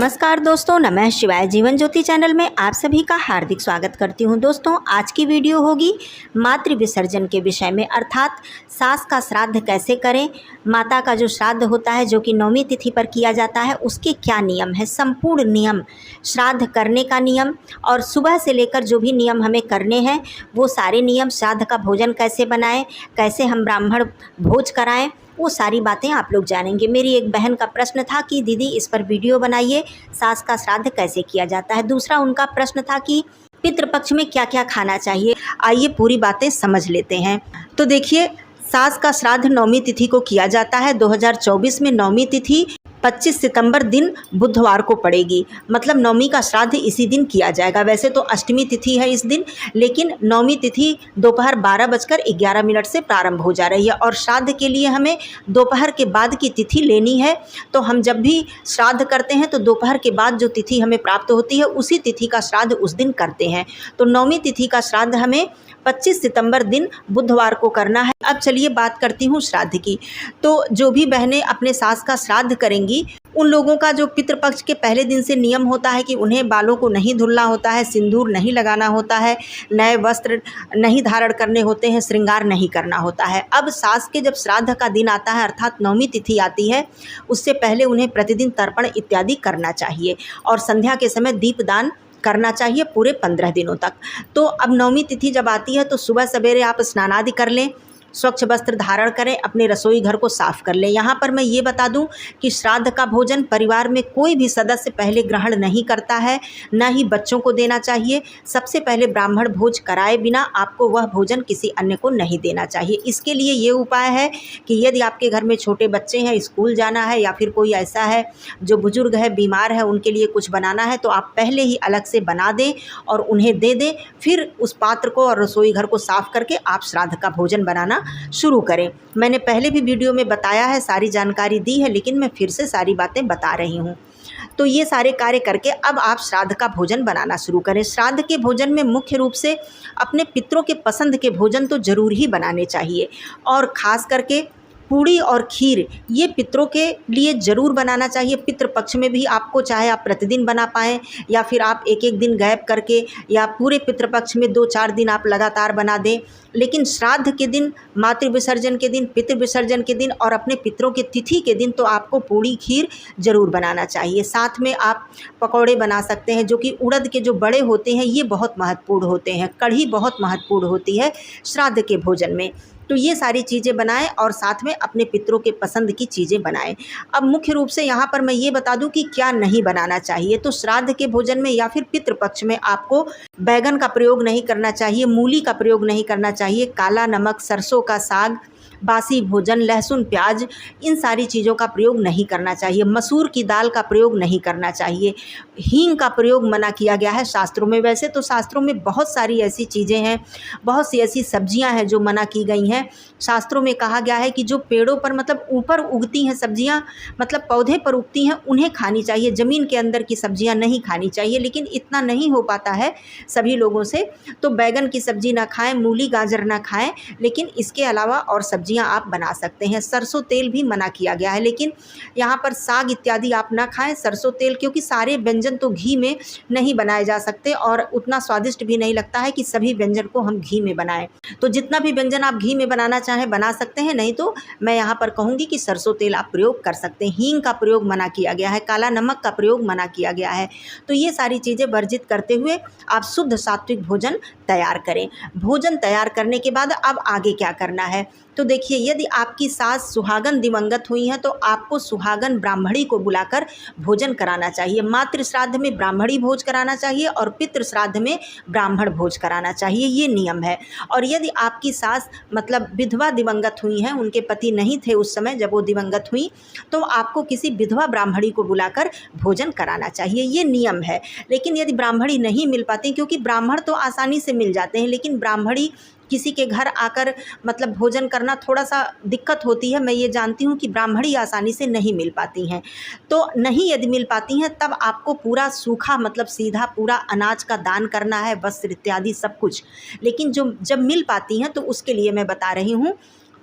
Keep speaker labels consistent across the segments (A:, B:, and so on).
A: नमस्कार दोस्तों, नमः शिवाय। जीवन ज्योति चैनल में आप सभी का हार्दिक स्वागत करती हूं। दोस्तों, आज की वीडियो होगी मातृ विसर्जन के विषय में, अर्थात सास का श्राद्ध कैसे करें, माता का जो श्राद्ध होता है जो कि 9वीं तिथि पर किया जाता है, उसके क्या नियम है, संपूर्ण नियम, श्राद्ध करने का नियम और सुबह से लेकर जो भी नियम हमें करने हैं वो सारे नियम, श्राद्ध का भोजन कैसे बनाएं, कैसे हम ब्राह्मण भोज कराएं, वो सारी बातें आप लोग जानेंगे। मेरी एक बहन का प्रश्न था कि दीदी इस पर वीडियो बनाइए, सास का श्राद्ध कैसे किया जाता है। दूसरा उनका प्रश्न था कि पितृपक्ष में क्या क्या खाना चाहिए। आइए पूरी बातें समझ लेते हैं। तो देखिए, सास का श्राद्ध 9वीं तिथि को किया जाता है। 2024 में 9वीं तिथि 25 सितंबर दिन बुधवार को पड़ेगी, मतलब 9वीं का श्राद्ध इसी दिन किया जाएगा। वैसे तो अष्टमी तिथि है इस दिन, लेकिन 9वीं तिथि दोपहर 12:11 से प्रारंभ हो जा रही है और श्राद्ध के लिए हमें दोपहर के बाद की तिथि लेनी है। तो हम जब भी श्राद्ध करते हैं तो दोपहर के बाद जो तिथि हमें प्राप्त होती है उसी तिथि का श्राद्ध उस दिन करते हैं। तो 9वीं तिथि का श्राद्ध हमें 25 सितंबर दिन बुधवार को करना है। अब चलिए बात करती हूँ श्राद्ध की। तो जो भी बहनें अपने सास का श्राद्ध करेंगी उन लोगों का जो पितृपक्ष के पहले दिन से नियम होता है कि उन्हें बालों को नहीं धुलना होता है, सिंदूर नहीं लगाना होता है, नए वस्त्र नहीं धारण करने होते हैं, श्रृंगार नहीं करना होता है। अब सास के जब श्राद्ध का दिन आता है, अर्थात 9वीं तिथि आती है, उससे पहले उन्हें प्रतिदिन तर्पण इत्यादि करना चाहिए और संध्या के समय दीपदान करना चाहिए पूरे 15 दिनों तक। तो अब 9वीं तिथि जब आती है तो सुबह सवेरे आप स्नानादि कर लें, स्वच्छ वस्त्र धारण करें, अपने रसोई घर को साफ कर लें। यहाँ पर मैं ये बता दूं कि श्राद्ध का भोजन परिवार में कोई भी सदस्य पहले ग्रहण नहीं करता है, न ही बच्चों को देना चाहिए। सबसे पहले ब्राह्मण भोज कराए बिना आपको वह भोजन किसी अन्य को नहीं देना चाहिए। इसके लिए ये उपाय है कि यदि आपके घर में छोटे बच्चे हैं, स्कूल जाना है, या फिर कोई ऐसा है जो बुजुर्ग है, बीमार है, उनके लिए कुछ बनाना है, तो आप पहले ही अलग से बना दें और उन्हें दे दें। फिर उस पात्र को और रसोई घर को साफ करके आप श्राद्ध का भोजन बनाना शुरू करें। मैंने पहले भी वीडियो में बताया है, सारी जानकारी दी है, लेकिन मैं फिर से सारी बातें बता रही हूँ। तो ये सारे कार्य करके अब आप श्राद्ध का भोजन बनाना शुरू करें। श्राद्ध के भोजन में मुख्य रूप से अपने पितरों के पसंद के भोजन तो ज़रूर ही बनाने चाहिए और ख़ास करके पूड़ी और खीर ये पितरों के लिए ज़रूर बनाना चाहिए। पितृपक्ष में भी आपको, चाहे आप प्रतिदिन बना पाएँ या फिर आप एक एक दिन गैप करके, या पूरे पितृपक्ष में 2-4 दिन आप लगातार बना दें, लेकिन श्राद्ध के दिन, मातृ विसर्जन के दिन, पितृ विसर्जन के दिन और अपने पितरों की तिथि के दिन तो आपको पूड़ी खीर ज़रूर बनाना चाहिए। साथ में आप पकौड़े बना सकते हैं, जो कि उड़द के जो बड़े होते हैं ये बहुत महत्वपूर्ण होते हैं। कढ़ी बहुत महत्वपूर्ण होती है श्राद्ध के भोजन में। तो ये सारी चीज़ें बनाएं और साथ में अपने पितरों के पसंद की चीज़ें बनाएं। अब मुख्य रूप से यहाँ पर मैं ये बता दूं कि क्या नहीं बनाना चाहिए। तो श्राद्ध के भोजन में या फिर पितृपक्ष में आपको बैगन का प्रयोग नहीं करना चाहिए, मूली का प्रयोग नहीं करना चाहिए, काला नमक, सरसों का साग, बासी भोजन, लहसुन, प्याज, इन सारी चीज़ों का प्रयोग नहीं करना चाहिए। मसूर की दाल का प्रयोग नहीं करना चाहिए। हींग का प्रयोग मना किया गया है शास्त्रों में। वैसे तो शास्त्रों में बहुत सारी ऐसी चीज़ें हैं, बहुत सी ऐसी सब्जियां हैं जो मना की गई हैं। शास्त्रों में कहा गया है कि जो पेड़ों पर, मतलब ऊपर उगती हैं सब्जियां, मतलब पौधे पर उगती हैं, उन्हें खानी चाहिए। ज़मीन के अंदर की सब्जियां नहीं खानी चाहिए, लेकिन इतना नहीं हो पाता है सभी लोगों से। तो बैगन की सब्जी ना खाएं, मूली गाजर ना खाएं, लेकिन इसके अलावा और सब्जियां आप बना सकते हैं। सरसों तेल भी मना किया गया है, लेकिन यहाँ पर साग इत्यादि आप ना खाएं। सरसों तेल, क्योंकि सारे व्यंजन तो घी में नहीं बनाए जा सकते और उतना स्वादिष्ट भी नहीं लगता है कि सभी व्यंजन को हम घी में बनाएं। तो जितना भी व्यंजन आप घी में बनाना चाहें बना सकते हैं, नहीं तो मैं यहाँ पर कहूँगी कि सरसों तेल आप प्रयोग कर सकते हैं। हींग का प्रयोग मना किया गया है, काला नमक का प्रयोग मना किया गया है। तो ये सारी चीज़ें वर्जित करते हुए आप शुद्ध सात्विक भोजन तैयार करें। भोजन तैयार करने के बाद अब आगे क्या करना है। तो देखिए, यदि आपकी सास सुहागन दिवंगत हुई हैं तो आपको सुहागन ब्राह्मणी को बुलाकर भोजन कराना चाहिए। मातृ श्राद्ध में ब्राह्मणी भोज कराना चाहिए और पितृ श्राद्ध में ब्राह्मण भोज कराना चाहिए, ये नियम है। और यदि आपकी सास मतलब विधवा दिवंगत हुई हैं, उनके पति नहीं थे उस समय जब वो दिवंगत हुई, तो आपको किसी विधवा ब्राह्मणी को बुलाकर भोजन कराना चाहिए, ये नियम है। लेकिन यदि ब्राह्मणी नहीं मिल पाती, क्योंकि ब्राह्मण तो आसानी से मिल जाते हैं, लेकिन ब्राह्मणी किसी के घर आकर मतलब भोजन करना थोड़ा सा दिक्कत होती है। मैं ये जानती हूँ कि ब्राह्मणी आसानी से नहीं मिल पाती हैं। तो नहीं यदि मिल पाती हैं तब आपको पूरा सूखा, मतलब सीधा पूरा अनाज का दान करना है, वस्त्र इत्यादि सब कुछ। लेकिन जो जब मिल पाती हैं तो उसके लिए मैं बता रही हूँ,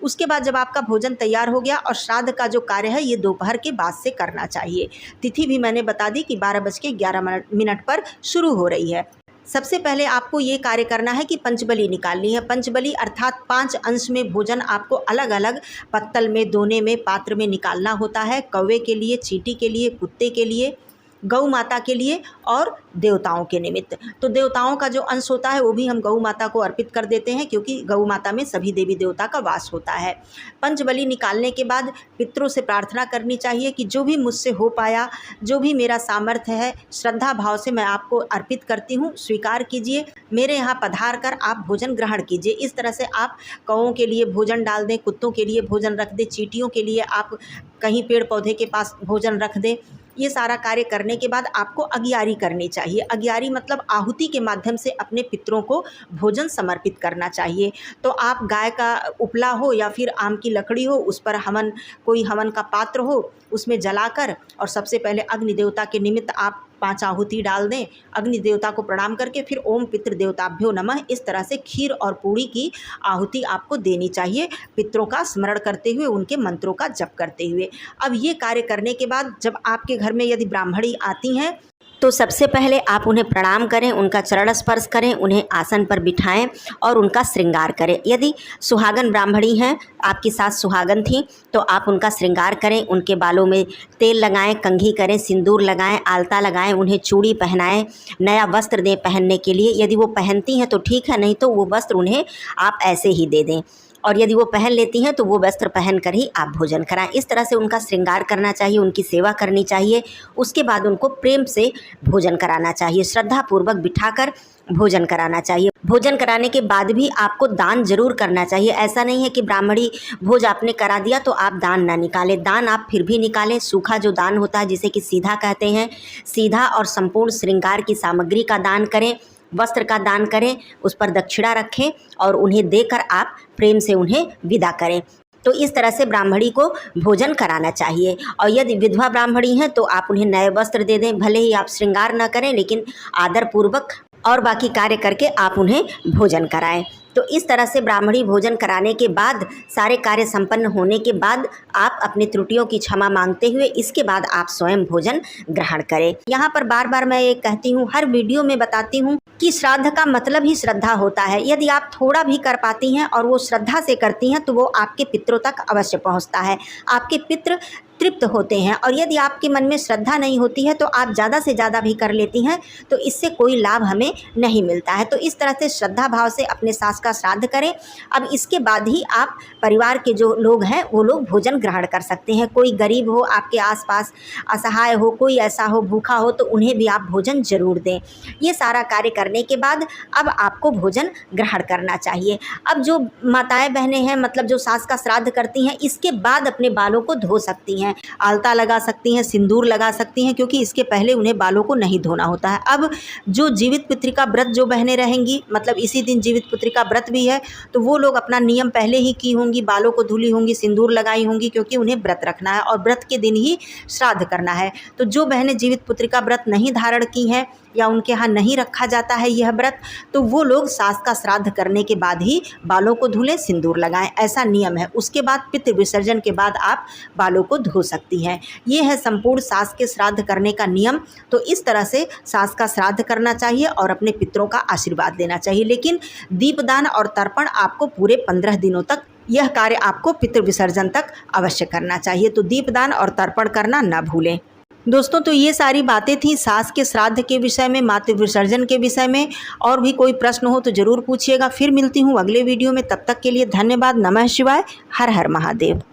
A: उसके बाद जब आपका भोजन तैयार हो गया, और श्राद्ध का जो कार्य है ये दोपहर के बाद से करना चाहिए। तिथि भी मैंने बता दी कि 12:11 पर शुरू हो रही है। सबसे पहले आपको ये कार्य करना है कि पंचबली निकालनी है। पंचबली अर्थात 5 अंश में भोजन आपको अलग अलग पत्तल में, दोने में, पात्र में निकालना होता है। कौवे के लिए, चींटी के लिए, कुत्ते के लिए, गौ माता के लिए और देवताओं के निमित्त। तो देवताओं का जो अंश होता है वो भी हम गौ माता को अर्पित कर देते हैं, क्योंकि गौ माता में सभी देवी देवता का वास होता है। पंचबली निकालने के बाद पितरों से प्रार्थना करनी चाहिए कि जो भी मुझसे हो पाया, जो भी मेरा सामर्थ्य है, श्रद्धा भाव से मैं आपको अर्पित करती हूँ, स्वीकार कीजिए, मेरे यहाँ पधार कर आप भोजन ग्रहण कीजिए। इस तरह से आप कौओं के लिए भोजन डाल दें, कुत्तों के लिए भोजन रख दें, चींटियों के लिए आप कहीं पेड़ पौधे के पास भोजन रख दें। ये सारा कार्य करने के बाद आपको अगियारी करनी चाहिए। अगियारी मतलब आहुति के माध्यम से अपने पितरों को भोजन समर्पित करना चाहिए। तो आप गाय का उपला हो या फिर आम की लकड़ी हो, उस पर हवन, कोई हवन का पात्र हो, उसमें जलाकर और सबसे पहले अग्नि देवता के निमित्त आप 5 आहुति डाल दें। अग्नि देवता को प्रणाम करके फिर ओम पितृ देवताभ्यो नमः, इस तरह से खीर और पूड़ी की आहुति आपको देनी चाहिए, पितरों का स्मरण करते हुए, उनके मंत्रों का जप करते हुए। अब ये कार्य करने के बाद जब आपके घर में यदि ब्राह्मणी आती हैं तो सबसे पहले आप उन्हें प्रणाम करें, उनका चरण स्पर्श करें, उन्हें आसन पर बिठाएं और उनका श्रृंगार करें। यदि सुहागन ब्राह्मणी हैं, आपकी सास सुहागन थी, तो आप उनका श्रृंगार करें, उनके बालों में तेल लगाएं, कंघी करें, सिंदूर लगाएं, आलता लगाएं, उन्हें चूड़ी पहनाएं, नया वस्त्र दें पहनने के लिए। यदि वो पहनती हैं तो ठीक है, नहीं तो वो वस्त्र उन्हें आप ऐसे ही दे दें, और यदि वो पहन लेती हैं तो वो वस्त्र पहन कर ही आप भोजन कराएं। इस तरह से उनका श्रृंगार करना चाहिए, उनकी सेवा करनी चाहिए। उसके बाद उनको प्रेम से भोजन कराना चाहिए, श्रद्धापूर्वक बिठाकर भोजन कराना चाहिए। भोजन कराने के बाद भी आपको दान जरूर करना चाहिए। ऐसा नहीं है कि ब्राह्मणी भोज आपने करा दिया तो आप दान ना निकालें। दान आप फिर भी निकालें। सूखा जो दान होता है, जिसे कि सीधा कहते हैं, सीधा और संपूर्ण श्रृंगार की सामग्री का दान करें, वस्त्र का दान करें, उस पर दक्षिणा रखें और उन्हें देकर आप प्रेम से उन्हें विदा करें। तो इस तरह से ब्राह्मणी को भोजन कराना चाहिए। और यदि विधवा ब्राह्मणी हैं तो आप उन्हें नए वस्त्र दे दें। भले ही आप श्रृंगार न करें, लेकिन आदरपूर्वक और बाकी कार्य करके आप उन्हें भोजन कराएं। तो इस तरह से ब्राह्मणी भोजन कराने के बाद, सारे कार्य संपन्न होने के बाद आप अपनी त्रुटियों की क्षमा मांगते हुए इसके बाद आप स्वयं भोजन ग्रहण करें। यहाँ पर बार बार मैं ये कहती हूँ, हर वीडियो में बताती हूँ कि श्राद्ध का मतलब ही श्रद्धा होता है। यदि आप थोड़ा भी कर पाती हैं और वो श्रद्धा से करती हैं तो वो आपके पितरों तक अवश्य पहुँचता है, आपके पितृ तृप्त होते हैं। और यदि आपके मन में श्रद्धा नहीं होती है तो आप ज़्यादा से ज़्यादा भी कर लेती हैं तो इससे कोई लाभ हमें नहीं मिलता है। तो इस तरह से श्रद्धा भाव से अपने सास का श्राद्ध करें। अब इसके बाद ही आप परिवार के जो लोग हैं वो लोग भोजन ग्रहण कर सकते हैं। कोई गरीब हो, आपके आसपास असहाय हो, कोई ऐसा हो भूखा हो, तो उन्हें भी आप भोजन जरूर दें। ये सारा कार्य करने के बाद अब आपको भोजन ग्रहण करना चाहिए। अब जो माताएं बहनें हैं, मतलब जो सास का श्राद्ध करती हैं, इसके बाद अपने बालों को धो सकती हैं, आलता लगा सकती हैं, सिंदूर लगा सकती हैं, क्योंकि इसके पहले उन्हें बालों को नहीं धोना होता है। अब जो जीवित पुत्री का व्रत जो बहनें रहेंगी, मतलब इसी दिन जीवित पुत्री का व्रत भी है, तो वो लोग अपना नियम पहले ही की होंगी, बालों को धुली होंगी, सिंदूर लगाई होंगी, क्योंकि उन्हें व्रत रखना है और व्रत के दिन ही श्राद्ध करना है। तो जो बहनें जीवित पुत्री का व्रत नहीं धारण की हैं या उनके यहाँ नहीं रखा जाता है यह व्रत, तो वो लोग सास का श्राद्ध करने के बाद ही बालों को धुलें, सिंदूर लगाएं, ऐसा नियम है। उसके बाद पितृ विसर्जन के बाद आप बालों को धो सकती हैं। ये है संपूर्ण सास के श्राद्ध करने का नियम। तो इस तरह से सास का श्राद्ध करना चाहिए और अपने पितरों का आशीर्वाद लेना चाहिए। लेकिन दीपदान और तर्पण आपको पूरे 15 दिनों तक, यह कार्य आपको पितृ विसर्जन तक अवश्य करना चाहिए। तो दीपदान और तर्पण करना ना भूलें। दोस्तों, तो ये सारी बातें थी सास के श्राद्ध के विषय में, मातृ विसर्जन के विषय में। और भी कोई प्रश्न हो तो ज़रूर पूछिएगा। फिर मिलती हूँ अगले वीडियो में। तब तक के लिए धन्यवाद। नमः शिवाय। हर हर महादेव।